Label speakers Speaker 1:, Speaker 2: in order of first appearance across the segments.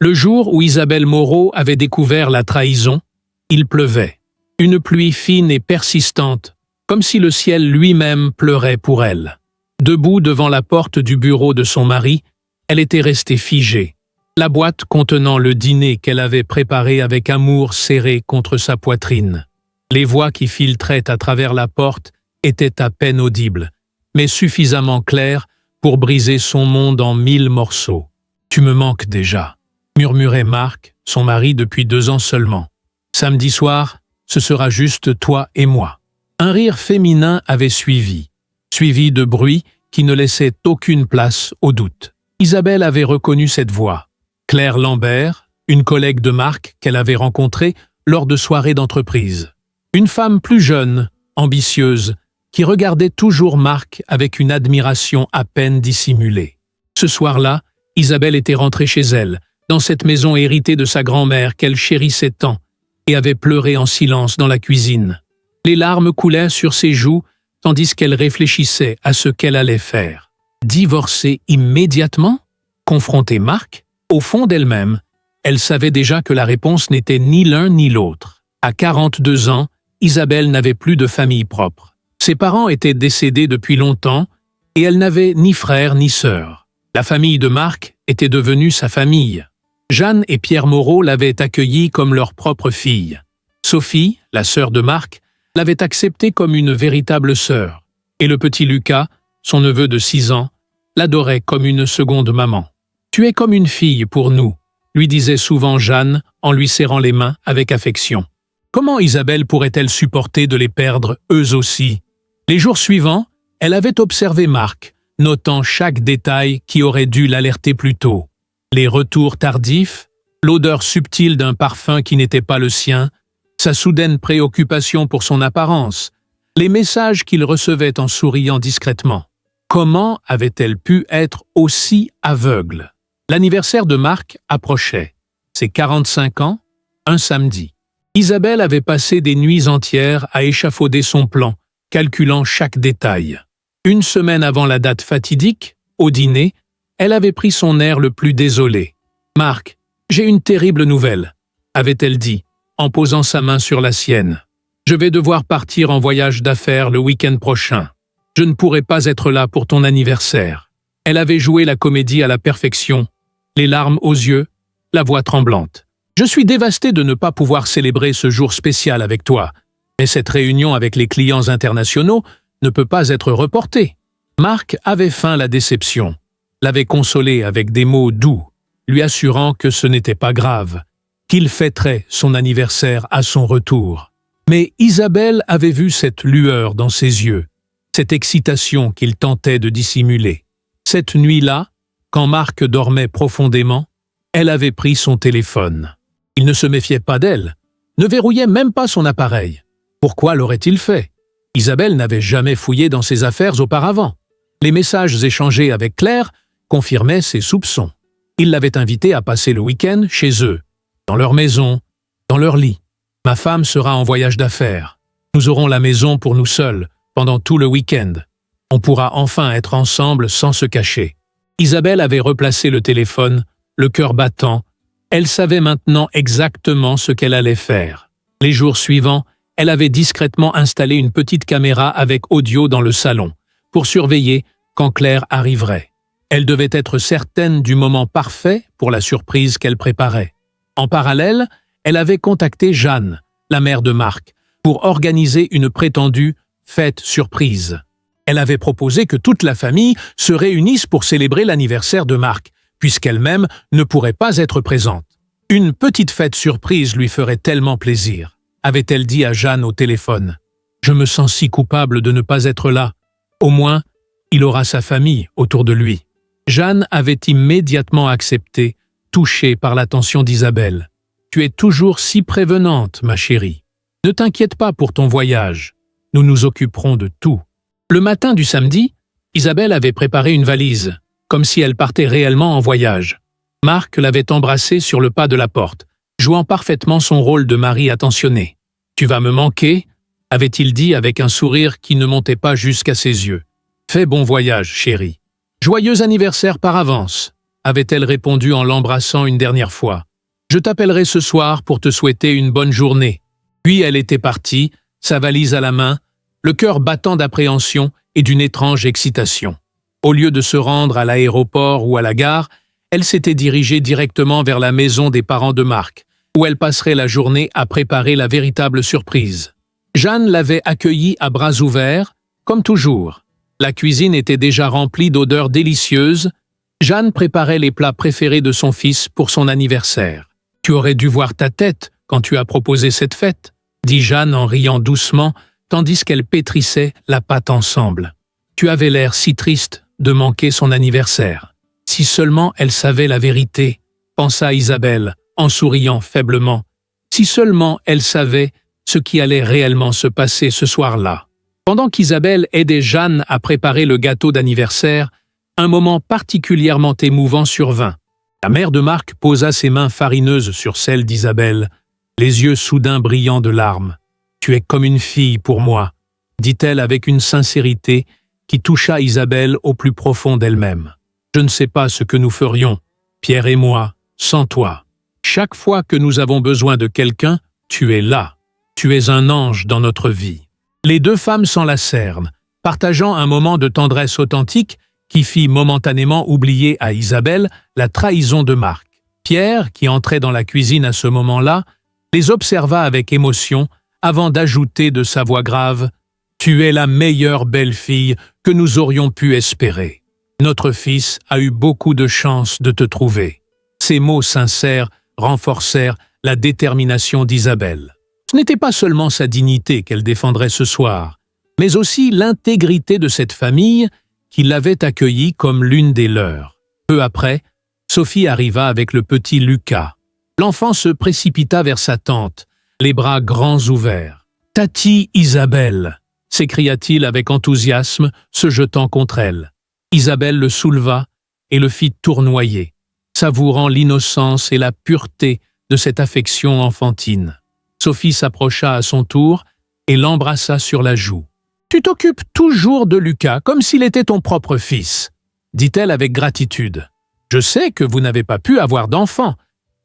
Speaker 1: Le jour où Isabelle Moreau avait découvert la trahison, il pleuvait. Une pluie fine et persistante, comme si le ciel lui-même pleurait pour elle. Debout devant la porte du bureau de son mari, elle était restée figée. La boîte contenant le dîner qu'elle avait préparé avec amour serré contre sa poitrine. Les voix qui filtraient à travers la porte étaient à peine audibles, mais suffisamment claires pour briser son monde en 1000 morceaux. « Tu me manques déjà », murmurait Marc, son mari depuis 2 ans seulement. « Samedi soir, ce sera juste toi et moi. » Un rire féminin avait suivi de bruits qui ne laissaient aucune place au doute. Isabelle avait reconnu cette voix. Claire Lambert, une collègue de Marc qu'elle avait rencontrée lors de soirées d'entreprise. Une femme plus jeune, ambitieuse, qui regardait toujours Marc avec une admiration à peine dissimulée. Ce soir-là, Isabelle était rentrée chez elle, dans cette maison héritée de sa grand-mère qu'elle chérissait tant, et avait pleuré en silence dans la cuisine. Les larmes coulaient sur ses joues, tandis qu'elle réfléchissait à ce qu'elle allait faire. Divorcer immédiatement? Confronter Marc? Au fond d'elle-même, elle savait déjà que la réponse n'était ni l'un ni l'autre. À 42 ans, Isabelle n'avait plus de famille propre. Ses parents étaient décédés depuis longtemps et elle n'avait ni frère ni sœur. La famille de Marc était devenue sa famille. Jeanne et Pierre Moreau l'avaient accueillie comme leur propre fille. Sophie, la sœur de Marc, l'avait acceptée comme une véritable sœur. Et le petit Lucas, son neveu de 6 ans, l'adorait comme une seconde maman. « Tu es comme une fille pour nous », lui disait souvent Jeanne en lui serrant les mains avec affection. Comment Isabelle pourrait-elle supporter de les perdre eux aussi? Les jours suivants, elle avait observé Marc, notant chaque détail qui aurait dû l'alerter plus tôt. Les retours tardifs, l'odeur subtile d'un parfum qui n'était pas le sien, sa soudaine préoccupation pour son apparence, les messages qu'il recevait en souriant discrètement. Comment avait-elle pu être aussi aveugle? L'anniversaire de Marc approchait. Ses 45 ans, un samedi. Isabelle avait passé des nuits entières à échafauder son plan, calculant chaque détail. Une semaine avant la date fatidique, au dîner, elle avait pris son air le plus désolé. « Marc, j'ai une terrible nouvelle », avait-elle dit, en posant sa main sur la sienne. « Je vais devoir partir en voyage d'affaires le week-end prochain. Je ne pourrai pas être là pour ton anniversaire. » Elle avait joué la comédie à la perfection, les larmes aux yeux, la voix tremblante. « Je suis dévastée de ne pas pouvoir célébrer ce jour spécial avec toi, mais cette réunion avec les clients internationaux ne peut pas être reportée. » Marc avait feint la déception, l'avait consolé avec des mots doux, lui assurant que ce n'était pas grave, qu'il fêterait son anniversaire à son retour. Mais Isabelle avait vu cette lueur dans ses yeux, cette excitation qu'il tentait de dissimuler. Cette nuit-là, quand Marc dormait profondément, elle avait pris son téléphone. Il ne se méfiait pas d'elle, ne verrouillait même pas son appareil. Pourquoi l'aurait-il fait? Isabelle n'avait jamais fouillé dans ses affaires auparavant. Les messages échangés avec Claire confirmaient ses soupçons. Il l'avait invitée à passer le week-end chez eux, dans leur maison, dans leur lit. « Ma femme sera en voyage d'affaires. Nous aurons la maison pour nous seuls pendant tout le week-end. On pourra enfin être ensemble sans se cacher. » Isabelle avait replacé le téléphone, le cœur battant. Elle savait maintenant exactement ce qu'elle allait faire. Les jours suivants, elle avait discrètement installé une petite caméra avec audio dans le salon, pour surveiller quand Claire arriverait. Elle devait être certaine du moment parfait pour la surprise qu'elle préparait. En parallèle, elle avait contacté Jeanne, la mère de Marc, pour organiser une prétendue fête surprise. Elle avait proposé que toute la famille se réunisse pour célébrer l'anniversaire de Marc, puisqu'elle-même ne pourrait pas être présente. Une petite fête surprise lui ferait tellement plaisir, avait-elle dit à Jeanne au téléphone. « Je me sens si coupable de ne pas être là. Au moins, il aura sa famille autour de lui. » Jeanne avait immédiatement accepté, touchée par l'attention d'Isabelle. « Tu es toujours si prévenante, ma chérie. Ne t'inquiète pas pour ton voyage. Nous nous occuperons de tout. » Le matin du samedi, Isabelle avait préparé une valise, comme si elle partait réellement en voyage. Marc l'avait embrassée sur le pas de la porte, jouant parfaitement son rôle de mari attentionné. « Tu vas me manquer ?» avait-il dit avec un sourire qui ne montait pas jusqu'à ses yeux. « Fais bon voyage, chérie. Joyeux anniversaire par avance. » avait-elle répondu en l'embrassant une dernière fois. « Je t'appellerai ce soir pour te souhaiter une bonne journée. » Puis elle était partie, sa valise à la main, le cœur battant d'appréhension et d'une étrange excitation. Au lieu de se rendre à l'aéroport ou à la gare, elle s'était dirigée directement vers la maison des parents de Marc, où elle passerait la journée à préparer la véritable surprise. Jeanne l'avait accueillie à bras ouverts, comme toujours. La cuisine était déjà remplie d'odeurs délicieuses. Jeanne préparait les plats préférés de son fils pour son anniversaire. « Tu aurais dû voir ta tête quand tu as proposé cette fête », dit Jeanne en riant doucement, tandis qu'elle pétrissait la pâte ensemble. « Tu avais l'air si triste de manquer son anniversaire. » Si seulement elle savait la vérité, pensa Isabelle, en souriant faiblement. Si seulement elle savait ce qui allait réellement se passer ce soir-là. Pendant qu'Isabelle aidait Jeanne à préparer le gâteau d'anniversaire, un moment particulièrement émouvant survint. La mère de Marc posa ses mains farineuses sur celles d'Isabelle, les yeux soudain brillants de larmes. « Tu es comme une fille pour moi », dit-elle avec une sincérité qui toucha Isabelle au plus profond d'elle-même. « Je ne sais pas ce que nous ferions, Pierre et moi, sans toi. Chaque fois que nous avons besoin de quelqu'un, tu es là. Tu es un ange dans notre vie. » Les deux femmes s'enlacèrent, partageant un moment de tendresse authentique qui fit momentanément oublier à Isabelle la trahison de Marc. Pierre, qui entrait dans la cuisine à ce moment-là, les observa avec émotion avant d'ajouter de sa voix grave « Tu es la meilleure belle-fille que nous aurions pu espérer. Notre fils a eu beaucoup de chance de te trouver. » Ces mots sincères renforcèrent la détermination d'Isabelle. Ce n'était pas seulement sa dignité qu'elle défendrait ce soir, mais aussi l'intégrité de cette famille qui l'avait accueillie comme l'une des leurs. Peu après, Sophie arriva avec le petit Lucas. L'enfant se précipita vers sa tante, les bras grands ouverts. « Tati Isabelle !» s'écria-t-il avec enthousiasme, se jetant contre elle. Isabelle le souleva et le fit tournoyer, savourant l'innocence et la pureté de cette affection enfantine. Sophie s'approcha à son tour et l'embrassa sur la joue. « Tu t'occupes toujours de Lucas comme s'il était ton propre fils, » dit-elle avec gratitude. « Je sais que vous n'avez pas pu avoir d'enfant,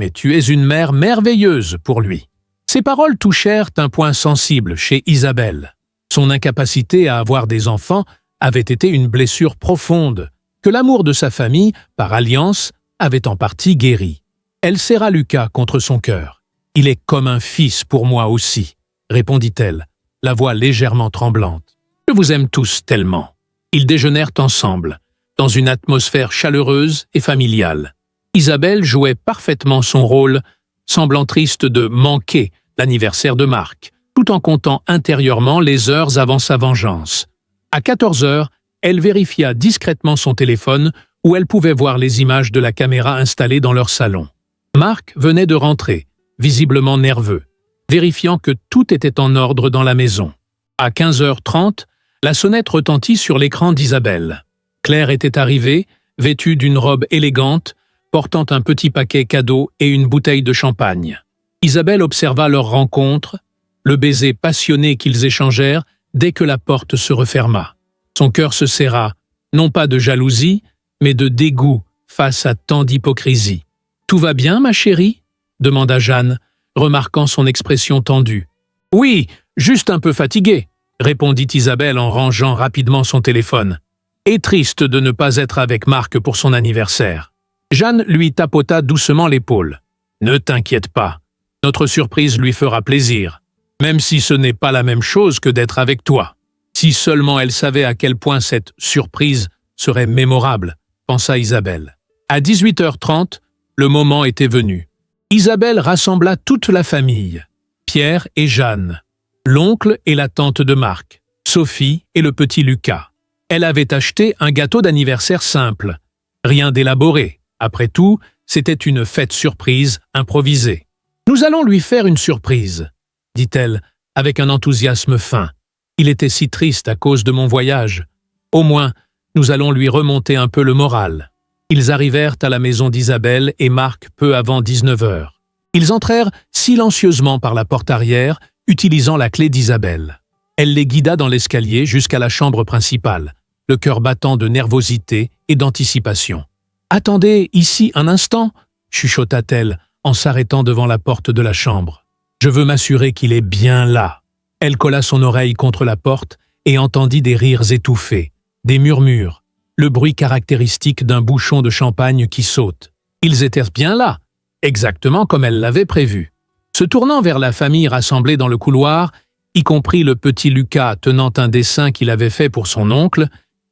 Speaker 1: mais tu es une mère merveilleuse pour lui. » Ces paroles touchèrent un point sensible chez Isabelle. Son incapacité à avoir des enfants avait été une blessure profonde, que l'amour de sa famille, par alliance, avait en partie guéri. Elle serra Lucas contre son cœur. « Il est comme un fils pour moi aussi, » répondit-elle, la voix légèrement tremblante. « Je vous aime tous tellement. » Ils déjeunèrent ensemble, dans une atmosphère chaleureuse et familiale. Isabelle jouait parfaitement son rôle, semblant triste de manquer l'anniversaire de Marc, tout en comptant intérieurement les heures avant sa vengeance. À 14 heures, elle vérifia discrètement son téléphone où elle pouvait voir les images de la caméra installée dans leur salon. Marc venait de rentrer, visiblement nerveux, vérifiant que tout était en ordre dans la maison. À 15h30, la sonnette retentit sur l'écran d'Isabelle. Claire était arrivée, vêtue d'une robe élégante, portant un petit paquet cadeau et une bouteille de champagne. Isabelle observa leur rencontre, le baiser passionné qu'ils échangèrent dès que la porte se referma. Son cœur se serra, non pas de jalousie, mais de dégoût face à tant d'hypocrisie. « Tout va bien, ma chérie ?» demanda Jeanne, remarquant son expression tendue. « Oui, juste un peu fatiguée », répondit Isabelle en rangeant rapidement son téléphone. « Et triste de ne pas être avec Marc pour son anniversaire. » Jeanne lui tapota doucement l'épaule. « Ne t'inquiète pas, notre surprise lui fera plaisir, même si ce n'est pas la même chose que d'être avec toi. » Si seulement elle savait à quel point cette surprise serait mémorable, pensa Isabelle. À 18h30, le moment était venu. Isabelle rassembla toute la famille, Pierre et Jeanne, l'oncle et la tante de Marc, Sophie et le petit Lucas. Elle avait acheté un gâteau d'anniversaire simple, rien d'élaboré. Après tout, c'était une fête surprise improvisée. « Nous allons lui faire une surprise », dit-elle avec un enthousiasme fin. « Il était si triste à cause de mon voyage. Au moins, nous allons lui remonter un peu le moral. » Ils arrivèrent à la maison d'Isabelle et Marc peu avant 19h. Ils entrèrent silencieusement par la porte arrière, utilisant la clé d'Isabelle. Elle les guida dans l'escalier jusqu'à la chambre principale, le cœur battant de nervosité et d'anticipation. « Attendez ici un instant !» chuchota-t-elle en s'arrêtant devant la porte de la chambre. « Je veux m'assurer qu'il est bien là. » Elle colla son oreille contre la porte et entendit des rires étouffés, des murmures, le bruit caractéristique d'un bouchon de champagne qui saute. Ils étaient bien là, exactement comme elle l'avait prévu. Se tournant vers la famille rassemblée dans le couloir, y compris le petit Lucas tenant un dessin qu'il avait fait pour son oncle,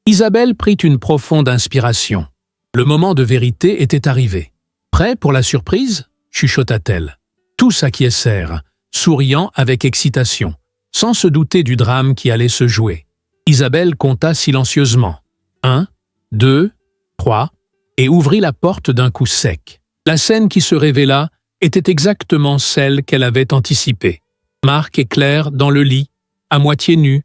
Speaker 1: Isabelle prit une profonde inspiration. Le moment de vérité était arrivé. « Prêt pour la surprise ?» chuchota-t-elle. Tous acquiescèrent, souriant avec excitation, sans se douter du drame qui allait se jouer. Isabelle compta silencieusement. 1, 2, 3, et ouvrit la porte d'un coup sec. La scène qui se révéla était exactement celle qu'elle avait anticipée. Marc et Claire dans le lit, à moitié nus,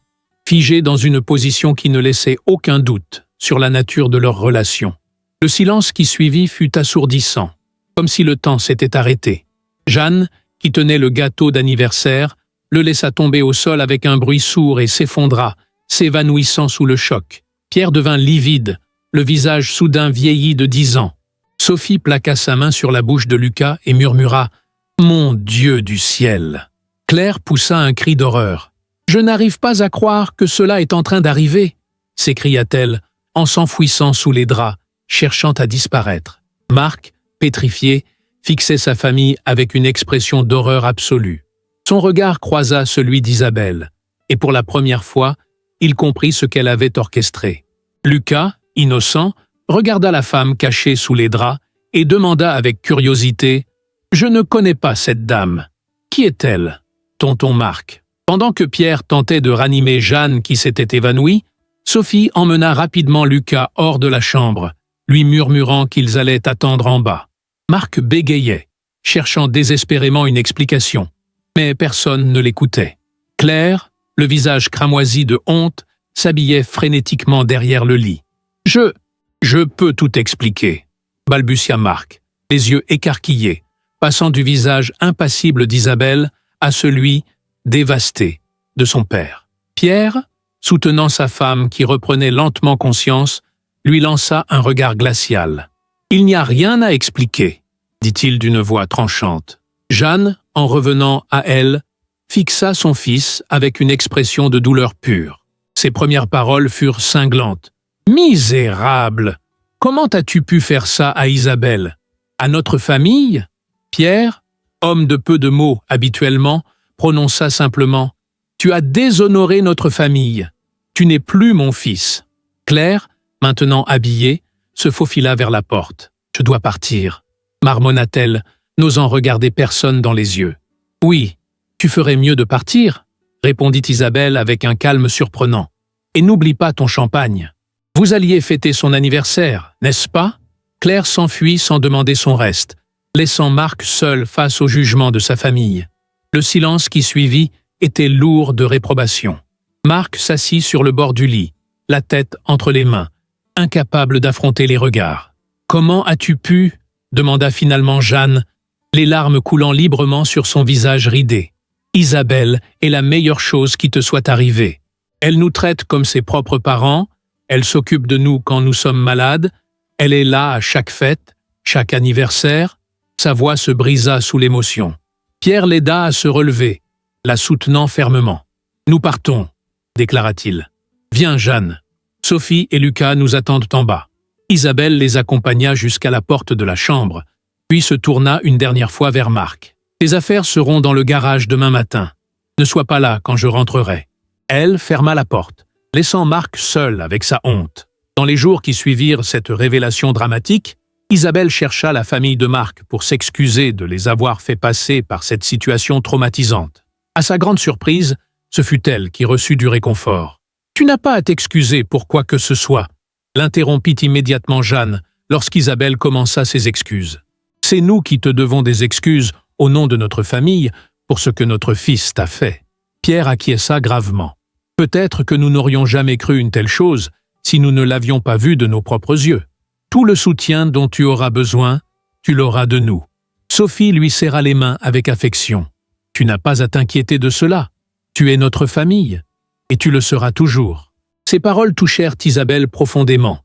Speaker 1: figés dans une position qui ne laissait aucun doute sur la nature de leur relation. Le silence qui suivit fut assourdissant, comme si le temps s'était arrêté. Jeanne, qui tenait le gâteau d'anniversaire, le laissa tomber au sol avec un bruit sourd et s'effondra, s'évanouissant sous le choc. Pierre devint livide, le visage soudain vieilli de 10 ans. Sophie plaqua sa main sur la bouche de Lucas et murmura « Mon Dieu du ciel !» Claire poussa un cri d'horreur. « Je n'arrive pas à croire que cela est en train d'arriver !» s'écria-t-elle en s'enfouissant sous les draps, cherchant à disparaître. Marc, pétrifié, fixait sa famille avec une expression d'horreur absolue. Son regard croisa celui d'Isabelle, et pour la première fois, il comprit ce qu'elle avait orchestré. Lucas, innocent, regarda la femme cachée sous les draps et demanda avec curiosité « Je ne connais pas cette dame. Qui est-elle » Tonton Marc. Pendant que Pierre tentait de ranimer Jeanne qui s'était évanouie, Sophie emmena rapidement Lucas hors de la chambre, lui murmurant qu'ils allaient attendre en bas. Marc bégayait, cherchant désespérément une explication, mais personne ne l'écoutait. Claire, le visage cramoisi de honte, s'habillait frénétiquement derrière le lit. « Je peux tout expliquer », balbutia Marc, les yeux écarquillés, passant du visage impassible d'Isabelle à celui, dévasté, de son père. Pierre, soutenant sa femme qui reprenait lentement conscience, lui lança un regard glacial. « Il n'y a rien à expliquer », dit-il d'une voix tranchante. Jeanne, en revenant à elle, fixa son fils avec une expression de douleur pure. Ses premières paroles furent cinglantes. « Misérable! Comment as-tu pu faire ça à Isabelle? À notre famille ?» Pierre, homme de peu de mots habituellement, prononça simplement « Tu as déshonoré notre famille. Tu n'es plus mon fils. » Claire, maintenant habillée, se faufila vers la porte. « Je dois partir », marmonna-t-elle, n'osant regarder personne dans les yeux. « Oui, tu ferais mieux de partir », répondit Isabelle avec un calme surprenant. « Et n'oublie pas ton champagne. Vous alliez fêter son anniversaire, n'est-ce pas ?» Claire s'enfuit sans demander son reste, laissant Marc seul face au jugement de sa famille. Le silence qui suivit était lourd de réprobation. Marc s'assit sur le bord du lit, la tête entre les mains, incapable d'affronter les regards. « Comment as-tu pu ?» demanda finalement Jeanne, les larmes coulant librement sur son visage ridé. « Isabelle est la meilleure chose qui te soit arrivée. Elle nous traite comme ses propres parents, elle s'occupe de nous quand nous sommes malades, elle est là à chaque fête, chaque anniversaire. » Sa voix se brisa sous l'émotion. Pierre l'aida à se relever, la soutenant fermement. « Nous partons », déclara-t-il. « Viens, Jeanne. Sophie et Lucas nous attendent en bas. » Isabelle les accompagna jusqu'à la porte de la chambre, puis se tourna une dernière fois vers Marc. « Tes affaires seront dans le garage demain matin. Ne sois pas là quand je rentrerai. » Elle ferma la porte, laissant Marc seul avec sa honte. Dans les jours qui suivirent cette révélation dramatique, Isabelle chercha la famille de Marc pour s'excuser de les avoir fait passer par cette situation traumatisante. À sa grande surprise, ce fut elle qui reçut du réconfort. « Tu n'as pas à t'excuser pour quoi que ce soit », l'interrompit immédiatement Jeanne lorsqu'Isabelle commença ses excuses. « C'est nous qui te devons des excuses au nom de notre famille pour ce que notre fils t'a fait. » Pierre acquiesça gravement. « Peut-être que nous n'aurions jamais cru une telle chose si nous ne l'avions pas vu de nos propres yeux. Tout le soutien dont tu auras besoin, tu l'auras de nous. » Sophie lui serra les mains avec affection. « Tu n'as pas à t'inquiéter de cela. Tu es notre famille, et tu le seras toujours. » Ces paroles touchèrent Isabelle profondément.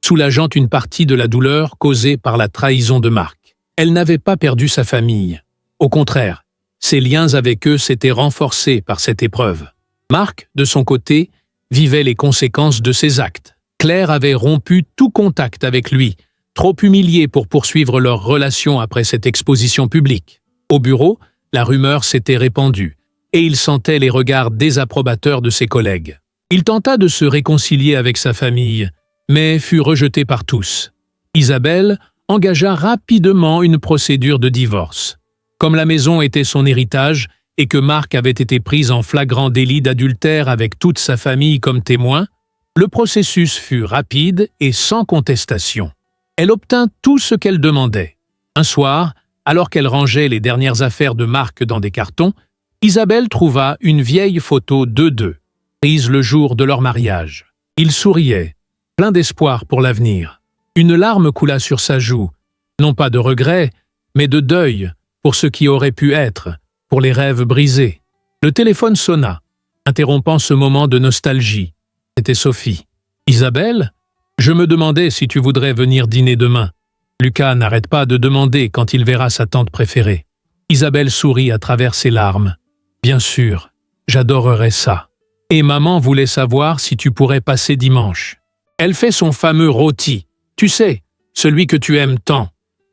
Speaker 1: soulageant une partie de la douleur causée par la trahison de Marc. Elle n'avait pas perdu sa famille. Au contraire, ses liens avec eux s'étaient renforcés par cette épreuve. Marc, de son côté, vivait les conséquences de ses actes. Claire avait rompu tout contact avec lui, trop humilié pour poursuivre leur relation après cette exposition publique. Au bureau, la rumeur s'était répandue, et il sentait les regards désapprobateurs de ses collègues. Il tenta de se réconcilier avec sa famille, mais fut rejeté par tous. Isabelle engagea rapidement une procédure de divorce. Comme la maison était son héritage et que Marc avait été pris en flagrant délit d'adultère avec toute sa famille comme témoin, le processus fut rapide et sans contestation. Elle obtint tout ce qu'elle demandait. Un soir, alors qu'elle rangeait les dernières affaires de Marc dans des cartons, Isabelle trouva une vieille photo d'eux deux, prise le jour de leur mariage. Il souriait, plein d'espoir pour l'avenir. Une larme coula sur sa joue, non pas de regret, mais de deuil pour ce qui aurait pu être, pour les rêves brisés. Le téléphone sonna, interrompant ce moment de nostalgie. C'était Sophie. « Isabelle, je me demandais si tu voudrais venir dîner demain. » Lucas n'arrête pas de demander quand il verra sa tante préférée. Isabelle sourit à travers ses larmes. « Bien sûr, j'adorerais ça. Et maman voulait savoir si tu pourrais passer dimanche. Elle fait son fameux rôti, tu sais, celui que tu aimes tant.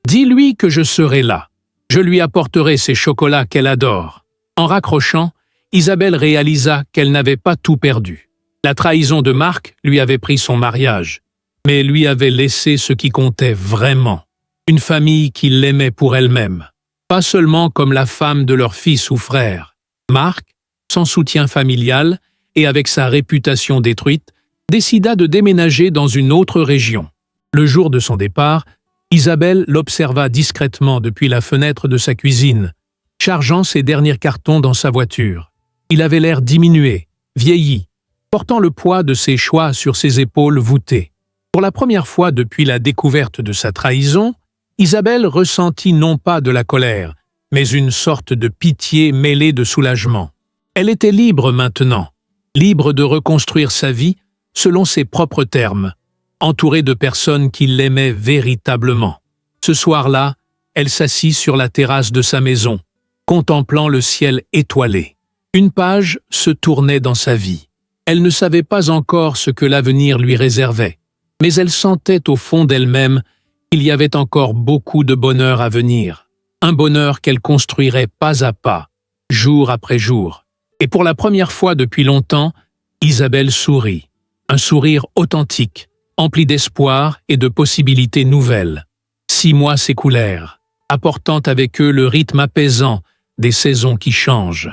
Speaker 1: Dis-lui que je serai là. Je lui apporterai ces chocolats qu'elle adore. » En raccrochant, Isabelle réalisa qu'elle n'avait pas tout perdu. La trahison de Marc lui avait pris son mariage, mais lui avait laissé ce qui comptait vraiment, une famille qui l'aimait pour elle-même, pas seulement comme la femme de leur fils ou frère. Marc, sans soutien familial et avec sa réputation détruite, décida de déménager dans une autre région. Le jour de son départ, Isabelle l'observa discrètement depuis la fenêtre de sa cuisine, chargeant ses derniers cartons dans sa voiture. Il avait l'air diminué, vieilli, portant le poids de ses choix sur ses épaules voûtées. Pour la première fois depuis la découverte de sa trahison, Isabelle ressentit non pas de la colère, mais une sorte de pitié mêlée de soulagement. Elle était libre maintenant, libre de reconstruire sa vie selon ses propres termes, entourée de personnes qui l'aimaient véritablement. Ce soir-là, elle s'assit sur la terrasse de sa maison, contemplant le ciel étoilé. Une page se tournait dans sa vie. Elle ne savait pas encore ce que l'avenir lui réservait, mais elle sentait au fond d'elle-même qu'il y avait encore beaucoup de bonheur à venir, un bonheur qu'elle construirait pas à pas, jour après jour. Et pour la première fois depuis longtemps, Isabelle sourit, un sourire authentique, empli d'espoir et de possibilités nouvelles. 6 mois s'écoulèrent, apportant avec eux le rythme apaisant des saisons qui changent.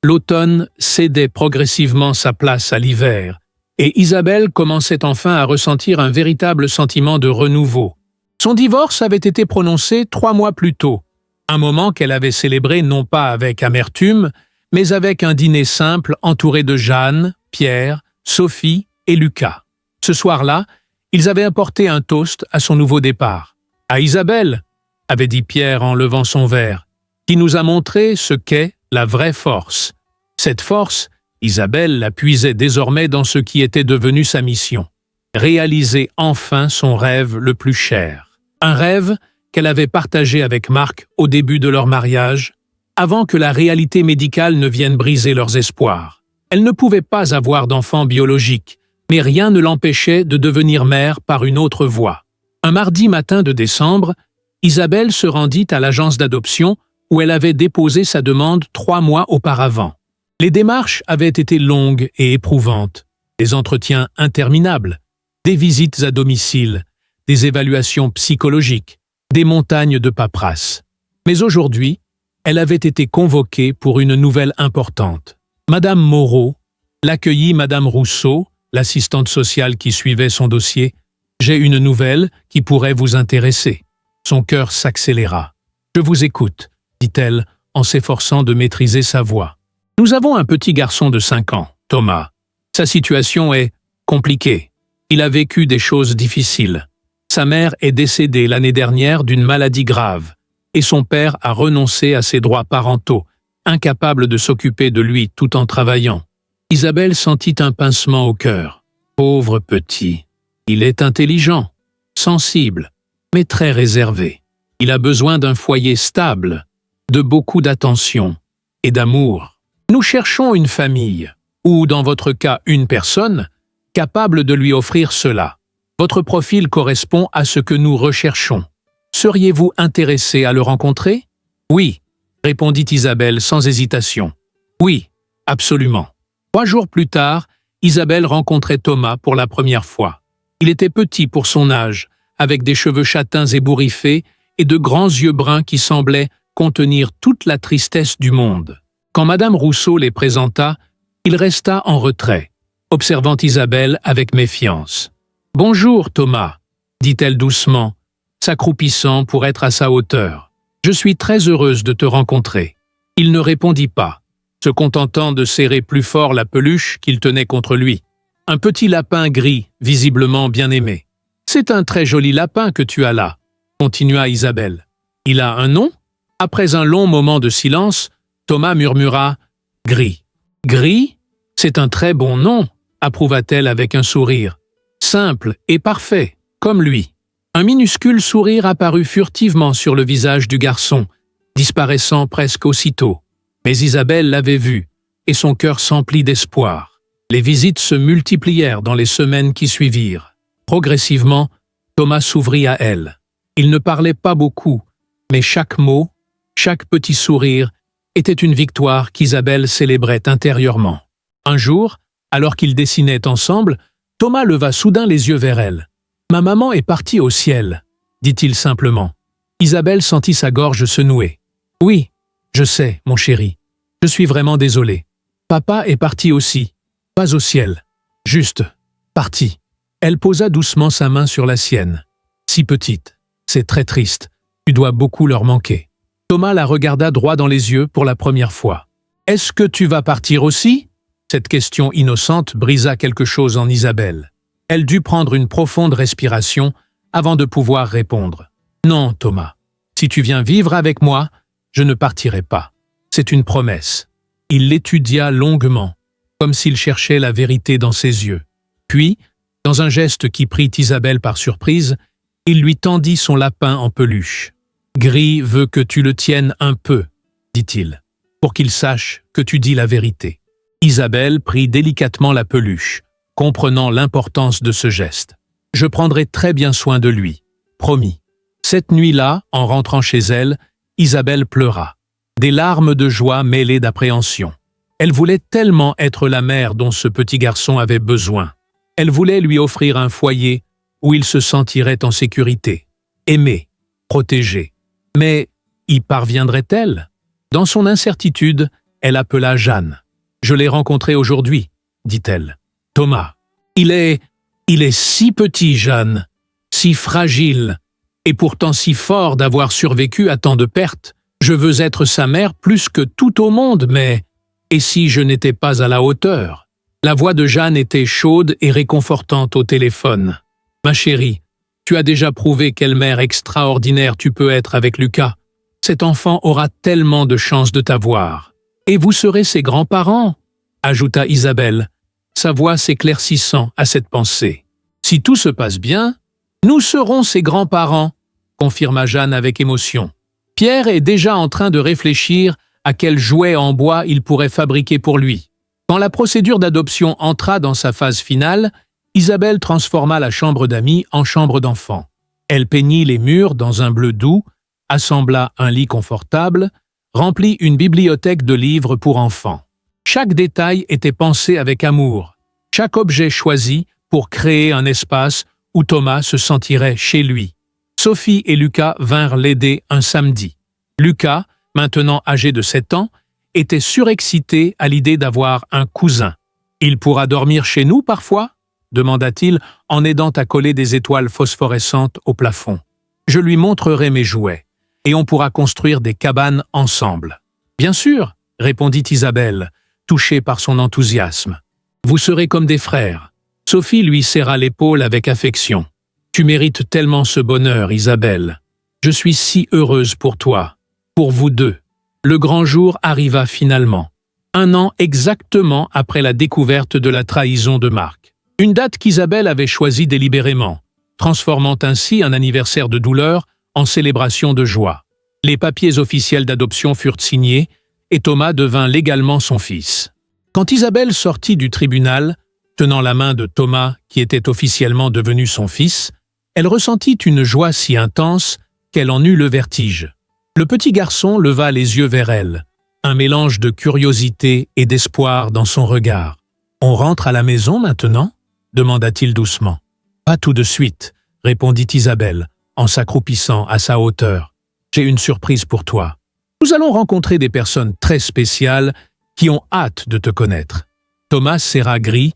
Speaker 1: L'automne cédait progressivement sa place à l'hiver, et Isabelle commençait enfin à ressentir un véritable sentiment de renouveau. Son divorce avait été prononcé 3 mois plus tôt, un moment qu'elle avait célébré non pas avec amertume, mais avec un dîner simple entouré de Jeanne, Pierre, Sophie et Lucas. Ce soir-là, ils avaient apporté un toast à son nouveau départ. « À Isabelle », avait dit Pierre en levant son verre, qui nous a montré ce qu'est la vraie force. Cette force, Isabelle la puisait désormais dans ce qui était devenu sa mission. Réaliser enfin son rêve le plus cher. Un rêve qu'elle avait partagé avec Marc au début de leur mariage, avant que la réalité médicale ne vienne briser leurs espoirs. Elle ne pouvait pas avoir d'enfant biologique, mais rien ne l'empêchait de devenir mère par une autre voie. Un mardi matin de décembre, Isabelle se rendit à l'agence d'adoption où elle avait déposé sa demande 3 mois auparavant. Les démarches avaient été longues et éprouvantes, des entretiens interminables, des visites à domicile, des évaluations psychologiques, des montagnes de paperasse. Mais aujourd'hui, elle avait été convoquée pour une nouvelle importante. Madame Moreau l'accueillit Madame Rousseau, l'assistante sociale qui suivait son dossier. « J'ai une nouvelle qui pourrait vous intéresser. » Son cœur s'accéléra. « Je vous écoute, » dit-elle en s'efforçant de maîtriser sa voix. « Nous avons un petit garçon de 5 ans, Thomas. Sa situation est compliquée. Il a vécu des choses difficiles. Sa mère est décédée l'année dernière d'une maladie grave et son père a renoncé à ses droits parentaux, incapable de s'occuper de lui tout en travaillant. » Isabelle sentit un pincement au cœur. « Pauvre petit. Il est intelligent. sensible, mais très réservé. Il a besoin d'un foyer stable, de beaucoup d'attention et d'amour. Nous cherchons une famille, ou dans votre cas une personne, capable de lui offrir cela. Votre profil correspond à ce que nous recherchons. Seriez-vous intéressé à le rencontrer? Oui, répondit Isabelle sans hésitation. Oui, absolument. 3 jours plus tard, Isabelle rencontrait Thomas pour la première fois. Il était petit pour son âge, avec des cheveux châtains ébouriffés et de grands yeux bruns qui semblaient contenir toute la tristesse du monde. Quand Madame Rousseau les présenta, il resta en retrait, observant Isabelle avec méfiance. « Bonjour, Thomas, » dit-elle doucement, s'accroupissant pour être à sa hauteur. « Je suis très heureuse de te rencontrer. » Il ne répondit pas, se contentant de serrer plus fort la peluche qu'il tenait contre lui. Un petit lapin gris, visiblement bien aimé. « C'est un très joli lapin que tu as là, » continua Isabelle. « Il a un nom ?» Après un long moment de silence, Thomas murmura « Gris ». « Gris, c'est un très bon nom, » approuva-t-elle avec un sourire. « Simple et parfait, comme lui. » Un minuscule sourire apparut furtivement sur le visage du garçon, disparaissant presque aussitôt. Mais Isabelle l'avait vu, et son cœur s'emplit d'espoir. Les visites se multiplièrent dans les semaines qui suivirent. Progressivement, Thomas s'ouvrit à elle. Il ne parlait pas beaucoup, mais chaque mot, chaque petit sourire, était une victoire qu'Isabelle célébrait intérieurement. Un jour, alors qu'ils dessinaient ensemble, Thomas leva soudain les yeux vers elle. « Ma maman est partie au ciel, » dit-il simplement. Isabelle sentit sa gorge se nouer. « Oui, je sais, mon chéri. Je suis vraiment désolé. Papa est parti aussi. Pas au ciel. Juste, parti. » Elle posa doucement sa main sur la sienne. « Si petite. C'est très triste. Tu dois beaucoup leur manquer. » Thomas la regarda droit dans les yeux pour la première fois. « Est-ce que tu vas partir aussi ?» Cette question innocente brisa quelque chose en Isabelle. Elle dut prendre une profonde respiration avant de pouvoir répondre. « Non, Thomas. Si tu viens vivre avec moi, je ne partirai pas. C'est une promesse. » Il l'étudia longuement, comme s'il cherchait la vérité dans ses yeux. Puis, dans un geste qui prit Isabelle par surprise, il lui tendit son lapin en peluche. « Gris veut que tu le tiennes un peu, » dit-il, « pour qu'il sache que tu dis la vérité. » Isabelle prit délicatement la peluche, comprenant l'importance de ce geste. « Je prendrai très bien soin de lui, promis. » Cette nuit-là, en rentrant chez elle, Isabelle pleura, des larmes de joie mêlées d'appréhension. Elle voulait tellement être la mère dont ce petit garçon avait besoin. Elle voulait lui offrir un foyer où il se sentirait en sécurité, aimé, protégé. Mais y parviendrait-elle? Dans son incertitude, elle appela Jeanne. « Je l'ai rencontré aujourd'hui, » dit-elle. « Thomas, il est si petit, Jeanne, si fragile, et pourtant si fort d'avoir survécu à tant de pertes. Je veux être sa mère plus que tout au monde, mais... Et si je n'étais pas à la hauteur ?» La voix de Jeanne était chaude et réconfortante au téléphone. « Ma chérie, tu as déjà prouvé quelle mère extraordinaire tu peux être avec Lucas. Cet enfant aura tellement de chance de t'avoir. Et vous serez ses grands-parents, » ajouta Isabelle, sa voix s'éclaircissant à cette pensée. « Si tout se passe bien, nous serons ses grands-parents, » confirma Jeanne avec émotion. Pierre est déjà en train de réfléchir à quel jouet en bois il pourrait fabriquer pour lui. Quand la procédure d'adoption entra dans sa phase finale, Isabelle transforma la chambre d'amis en chambre d'enfant. Elle peignit les murs dans un bleu doux, assembla un lit confortable, remplit une bibliothèque de livres pour enfants. Chaque détail était pensé avec amour, chaque objet choisi pour créer un espace où Thomas se sentirait chez lui. Sophie et Lucas vinrent l'aider un samedi. Lucas, maintenant âgé de 7 ans, était surexcité à l'idée d'avoir un cousin. « Il pourra dormir chez nous parfois ?» demanda-t-il en aidant à coller des étoiles phosphorescentes au plafond. « Je lui montrerai mes jouets, et on pourra construire des cabanes ensemble. »« Bien sûr !» répondit Isabelle, touchée par son enthousiasme. « Vous serez comme des frères. » Sophie lui serra l'épaule avec affection. « Tu mérites tellement ce bonheur, Isabelle. Je suis si heureuse pour toi, pour vous deux. » Le grand jour arriva finalement, 1 an exactement après la découverte de la trahison de Marc. Une date qu'Isabelle avait choisie délibérément, transformant ainsi un anniversaire de douleur en célébration de joie. Les papiers officiels d'adoption furent signés et Thomas devint légalement son fils. Quand Isabelle sortit du tribunal, tenant la main de Thomas qui était officiellement devenu son fils, elle ressentit une joie si intense qu'elle en eut le vertige. Le petit garçon leva les yeux vers elle, un mélange de curiosité et d'espoir dans son regard. « On rentre à la maison maintenant » demanda-t-il doucement. « Pas tout de suite » répondit Isabelle, en s'accroupissant à sa hauteur. « J'ai une surprise pour toi. Nous allons rencontrer des personnes très spéciales qui ont hâte de te connaître. » Thomas serra Gris,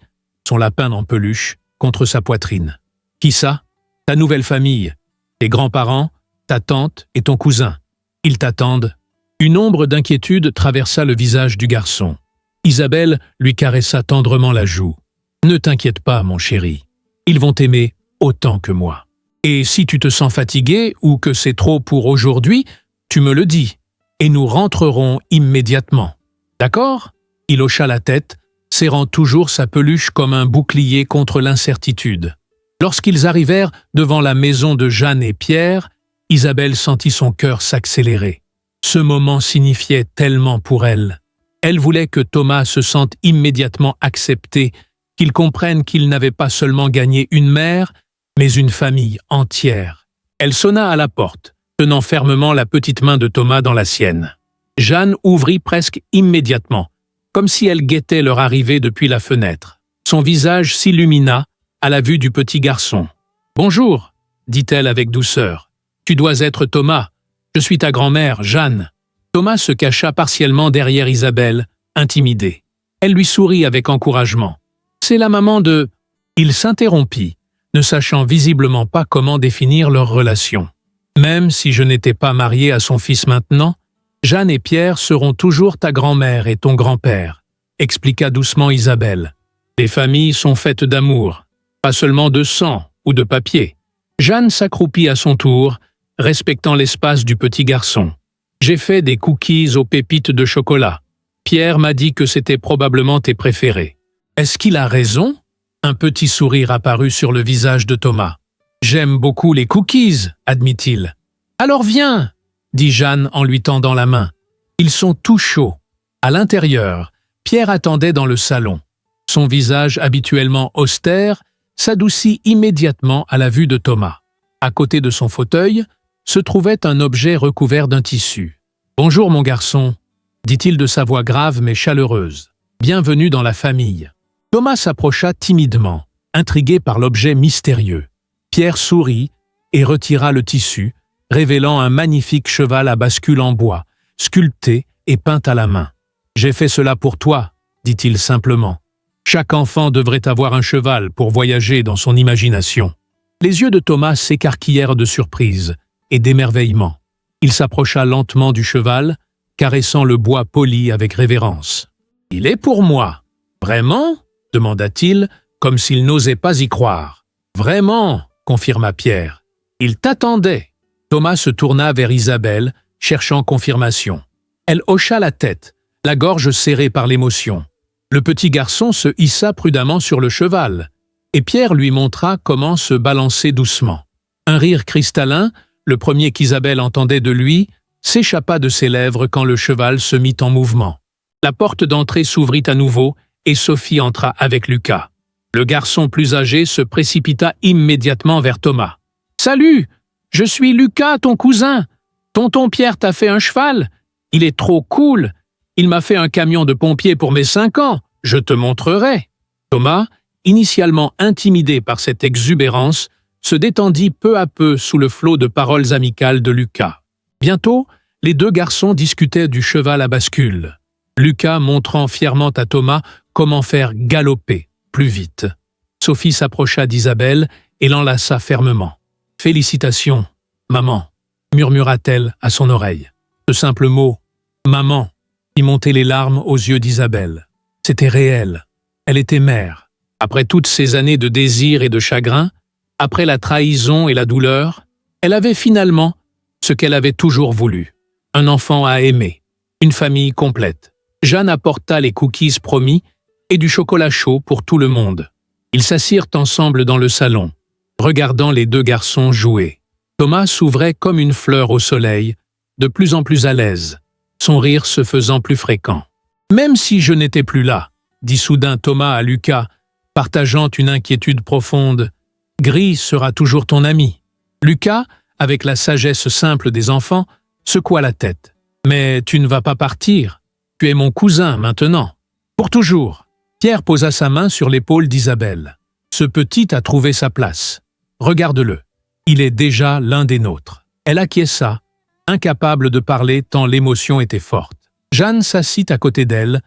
Speaker 1: son lapin en peluche, contre sa poitrine. « Qui ça ? Ta nouvelle famille, tes grands-parents, ta tante et ton cousin. Ils t'attendent. » Une ombre d'inquiétude traversa le visage du garçon. Isabelle lui caressa tendrement la joue. « Ne t'inquiète pas, mon chéri. Ils vont t'aimer autant que moi. Et si tu te sens fatigué ou que c'est trop pour aujourd'hui, tu me le dis, et nous rentrerons immédiatement. D'accord ?» Il hocha la tête, serrant toujours sa peluche comme un bouclier contre l'incertitude. Lorsqu'ils arrivèrent devant la maison de Jeanne et Pierre, Isabelle sentit son cœur s'accélérer. Ce moment signifiait tellement pour elle. Elle voulait que Thomas se sente immédiatement accepté, qu'il comprenne qu'il n'avait pas seulement gagné une mère, mais une famille entière. Elle sonna à la porte, tenant fermement la petite main de Thomas dans la sienne. Jeanne ouvrit presque immédiatement, comme si elle guettait leur arrivée depuis la fenêtre. Son visage s'illumina à la vue du petit garçon. « Bonjour » dit-elle avec douceur. « Tu dois être Thomas. Je suis ta grand-mère, Jeanne. » Thomas se cacha partiellement derrière Isabelle, intimidé. Elle lui sourit avec encouragement. « C'est la maman de… » Il s'interrompit, ne sachant visiblement pas comment définir leur relation. « Même si je n'étais pas marié à son fils maintenant, Jeanne et Pierre seront toujours ta grand-mère et ton grand-père, » expliqua doucement Isabelle. « Les familles sont faites d'amour, pas seulement de sang ou de papier. » Jeanne s'accroupit à son tour, respectant l'espace du petit garçon. « J'ai fait des cookies aux pépites de chocolat. Pierre m'a dit que c'était probablement tes préférés. » « Est-ce qu'il a raison ?» Un petit sourire apparut sur le visage de Thomas. « J'aime beaucoup les cookies, » admit-il. « Alors viens !» dit Jeanne en lui tendant la main. Ils sont tout chauds. À l'intérieur, Pierre attendait dans le salon. Son visage habituellement austère s'adoucit immédiatement à la vue de Thomas. À côté de son fauteuil se trouvait un objet recouvert d'un tissu. « Bonjour mon garçon » dit-il de sa voix grave mais chaleureuse. « Bienvenue dans la famille. » Thomas s'approcha timidement, intrigué par l'objet mystérieux. Pierre sourit et retira le tissu, révélant un magnifique cheval à bascule en bois, sculpté et peint à la main. « J'ai fait cela pour toi » dit-il simplement. « Chaque enfant devrait avoir un cheval pour voyager dans son imagination. » Les yeux de Thomas s'écarquillèrent de surprise et d'émerveillement. Il s'approcha lentement du cheval, caressant le bois poli avec révérence. « Il est pour moi. Vraiment ?» demanda-t-il, comme s'il n'osait pas y croire. « Vraiment » confirma Pierre. « Il t'attendait. » Thomas se tourna vers Isabelle, cherchant confirmation. Elle hocha la tête, la gorge serrée par l'émotion. Le petit garçon se hissa prudemment sur le cheval, et Pierre lui montra comment se balancer doucement. Un rire cristallin, le premier qu'Isabelle entendait de lui, s'échappa de ses lèvres quand le cheval se mit en mouvement. La porte d'entrée s'ouvrit à nouveau et Sophie entra avec Lucas. Le garçon plus âgé se précipita immédiatement vers Thomas. « Salut, je suis Lucas, ton cousin. Tonton Pierre t'a fait un cheval. Il est trop cool. Il m'a fait un camion de pompiers pour mes 5 ans. Je te montrerai. » Thomas, initialement intimidé par cette exubérance, se détendit peu à peu sous le flot de paroles amicales de Lucas. Bientôt, les deux garçons discutaient du cheval à bascule. Lucas montrant fièrement à Thomas comment faire galoper plus vite. Sophie s'approcha d'Isabelle et l'enlaça fermement. « Félicitations, maman » murmura-t-elle à son oreille. Ce simple mot « maman » fit monter les larmes aux yeux d'Isabelle. C'était réel. Elle était mère. Après toutes ces années de désir et de chagrin, après la trahison et la douleur, elle avait finalement ce qu'elle avait toujours voulu. Un enfant à aimer, une famille complète. Jeanne apporta les cookies promis et du chocolat chaud pour tout le monde. Ils s'assirent ensemble dans le salon. regardant les deux garçons jouer. Thomas s'ouvrait comme une fleur au soleil, de plus en plus à l'aise, son rire se faisant plus fréquent. « Même si je n'étais plus là, » dit soudain Thomas à Lucas, partageant une inquiétude profonde, « Gris sera toujours ton ami. » Lucas, avec la sagesse simple des enfants, secoua la tête. « Mais tu ne vas pas partir. Tu es mon cousin maintenant. Pour toujours. » Pierre posa sa main sur l'épaule d'Isabelle. « Ce petit a trouvé sa place. Regarde-le. Il est déjà l'un des nôtres. » Elle acquiesça, incapable de parler tant l'émotion était forte. Jeanne s'assit à côté d'elle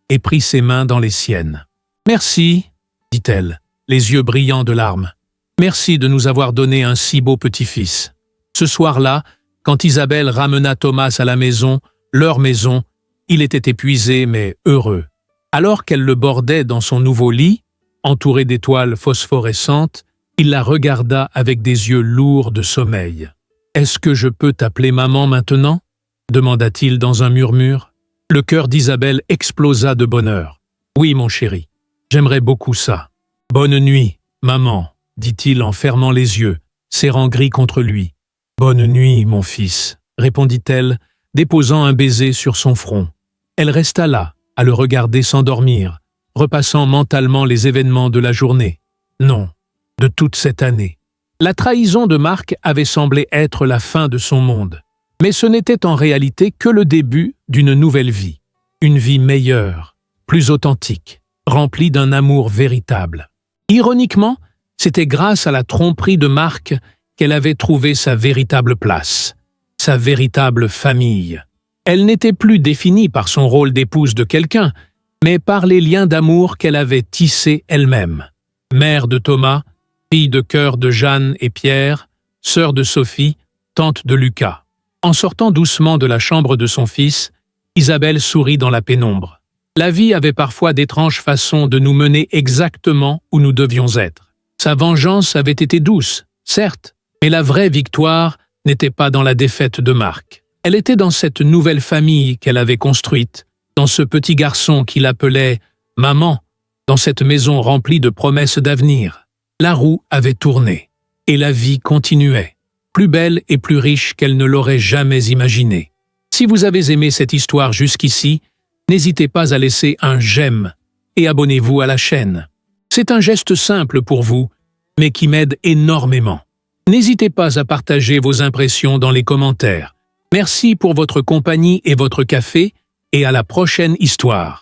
Speaker 1: et prit ses mains dans les siennes. « Merci, » dit-elle, les yeux brillants de larmes. « Merci de nous avoir donné un si beau petit-fils. » Ce soir-là, quand Isabelle ramena Thomas à la maison, leur maison, il était épuisé mais heureux. Alors qu'elle le bordait dans son nouveau lit, entouré d'étoiles phosphorescentes, il la regarda avec des yeux lourds de sommeil. « Est-ce que je peux t'appeler maman maintenant ?» demanda-t-il dans un murmure. Le cœur d'Isabelle explosa de bonheur. « Oui, mon chéri, j'aimerais beaucoup ça. »« Bonne nuit, maman, » dit-il en fermant les yeux, serrant Gris contre lui. « Bonne nuit, mon fils, » répondit-elle, déposant un baiser sur son front. Elle resta là, à le regarder s'endormir, repassant mentalement les événements de la journée. Non, de toute cette année. La trahison de Marc avait semblé être la fin de son monde. Mais ce n'était en réalité que le début d'une nouvelle vie. Une vie meilleure, plus authentique, remplie d'un amour véritable. Ironiquement, c'était grâce à la tromperie de Marc qu'elle avait trouvé sa véritable place, sa véritable famille. Elle n'était plus définie par son rôle d'épouse de quelqu'un, mais par les liens d'amour qu'elle avait tissés elle-même. Mère de Thomas, fille de cœur de Jeanne et Pierre, sœur de Sophie, tante de Lucas. En sortant doucement de la chambre de son fils, Isabelle sourit dans la pénombre. La vie avait parfois d'étranges façons de nous mener exactement où nous devions être. Sa vengeance avait été douce, certes, mais la vraie victoire n'était pas dans la défaite de Marc. Elle était dans cette nouvelle famille qu'elle avait construite, dans ce petit garçon qui l'appelait « maman », dans cette maison remplie de promesses d'avenir. La roue avait tourné, et la vie continuait, plus belle et plus riche qu'elle ne l'aurait jamais imaginé. Si vous avez aimé cette histoire jusqu'ici, n'hésitez pas à laisser un j'aime et abonnez-vous à la chaîne. C'est un geste simple pour vous, mais qui m'aide énormément. N'hésitez pas à partager vos impressions dans les commentaires. Merci pour votre compagnie et votre café, et à la prochaine histoire.